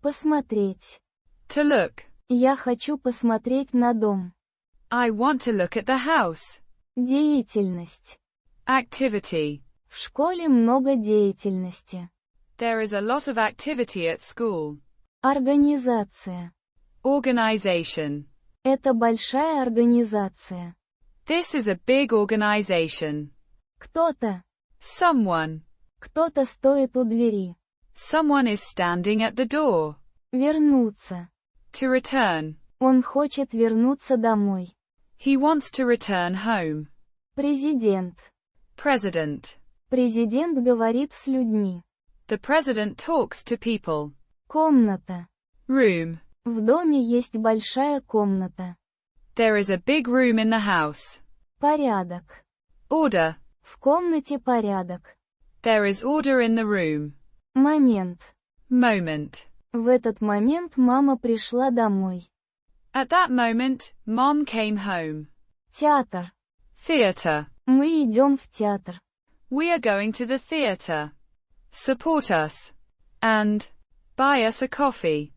Посмотреть. To look. Я хочу посмотреть на дом. I want to look at the house. Деятельность. Activity. В школе много деятельности. There is a lot of activity at school. Организация. Organization. Это большая организация. This is a big organization. Кто-то. Someone. Кто-то стоит у двери. Someone is standing at the door. Вернуться. To return. Он хочет вернуться домой. He wants to return home. Президент. President. Президент говорит с людьми. The president talks to people. Комната. Room. В доме есть большая комната. There is a big room in the house. Порядок. Order. В комнате порядок. There is order in the room. Момент. Moment. В этот момент мама пришла домой. At that moment, Mom came home. Театр. Theater. Мы идем в театр. We are going to the theater. Support us. And buy us a coffee.